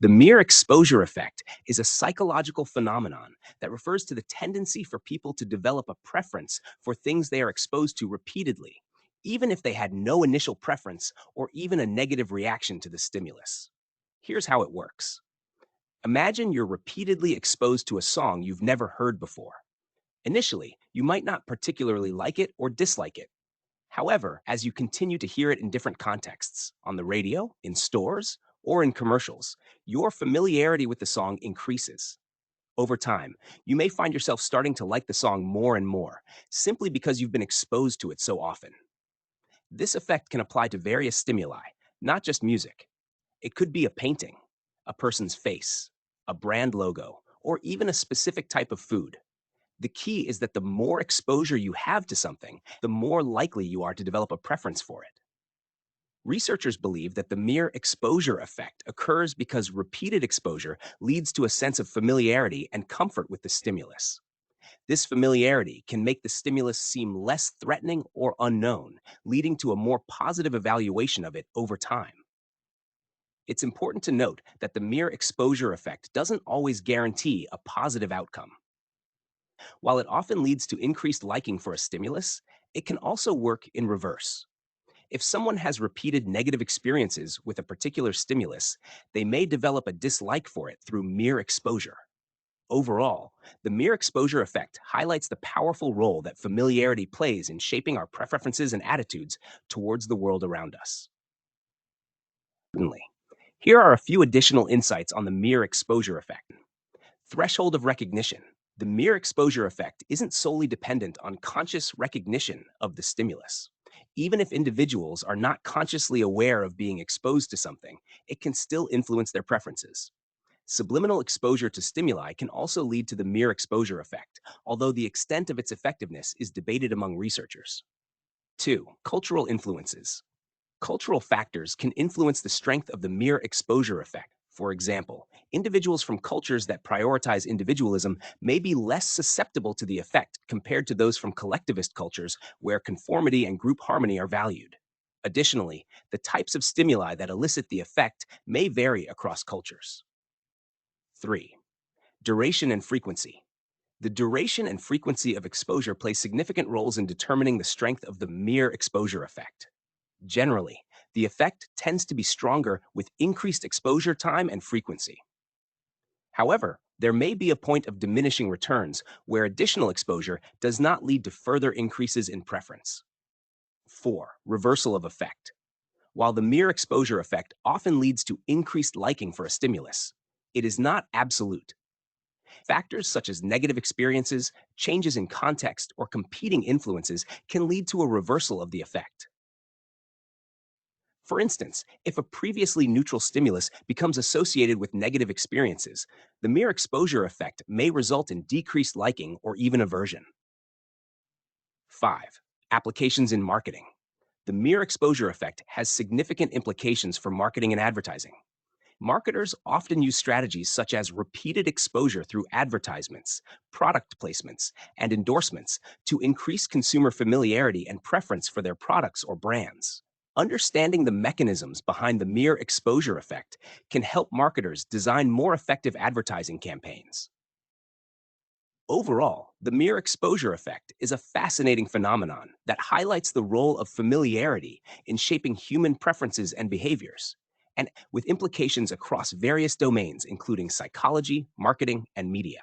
The mere exposure effect is a psychological phenomenon that refers to the tendency for people to develop a preference for things they are exposed to repeatedly, even if they had no initial preference or even a negative reaction to the stimulus. Here's how it works. Imagine you're repeatedly exposed to a song you've never heard before. Initially, you might not particularly like it or dislike it. However, as you continue to hear it in different contexts, on the radio, in stores, or in commercials, your familiarity with the song increases. Over time, you may find yourself starting to like the song more and more, simply because you've been exposed to it so often. This effect can apply to various stimuli, not just music. It could be a painting, a person's face, a brand logo, or even a specific type of food. The key is that the more exposure you have to something, the more likely you are to develop a preference for it. Researchers believe that the mere exposure effect occurs because repeated exposure leads to a sense of familiarity and comfort with the stimulus. This familiarity can make the stimulus seem less threatening or unknown, leading to a more positive evaluation of it over time. It's important to note that the mere exposure effect doesn't always guarantee a positive outcome. While it often leads to increased liking for a stimulus, it can also work in reverse. If someone has repeated negative experiences with a particular stimulus, they may develop a dislike for it through mere exposure. Overall, the mere exposure effect highlights the powerful role that familiarity plays in shaping our preferences and attitudes towards the world around us. Certainly. Here are a few additional insights on the mere exposure effect. Threshold of recognition. The mere exposure effect isn't solely dependent on conscious recognition of the stimulus. Even if individuals are not consciously aware of being exposed to something, it can still influence their preferences. Subliminal exposure to stimuli can also lead to the mere exposure effect, although the extent of its effectiveness is debated among researchers. 2. Cultural influences. Cultural factors can influence the strength of the mere exposure effect. For example, individuals from cultures that prioritize individualism may be less susceptible to the effect compared to those from collectivist cultures where conformity and group harmony are valued. Additionally, the types of stimuli that elicit the effect may vary across cultures. 3. Duration and frequency. The duration and frequency of exposure play significant roles in determining the strength of the mere exposure effect. Generally, the effect tends to be stronger with increased exposure time and frequency. However, there may be a point of diminishing returns where additional exposure does not lead to further increases in preference. 4. Reversal of effect. While the mere exposure effect often leads to increased liking for a stimulus, it is not absolute. Factors such as negative experiences, changes in context, or competing influences can lead to a reversal of the effect. For instance, if a previously neutral stimulus becomes associated with negative experiences, the mere exposure effect may result in decreased liking or even aversion. 5. Applications in marketing. The mere exposure effect has significant implications for marketing and advertising. Marketers often use strategies such as repeated exposure through advertisements, product placements, and endorsements to increase consumer familiarity and preference for their products or brands. Understanding the mechanisms behind the mere exposure effect can help marketers design more effective advertising campaigns. Overall, the mere exposure effect is a fascinating phenomenon that highlights the role of familiarity in shaping human preferences and behaviors, and with implications across various domains, including psychology, marketing, and media.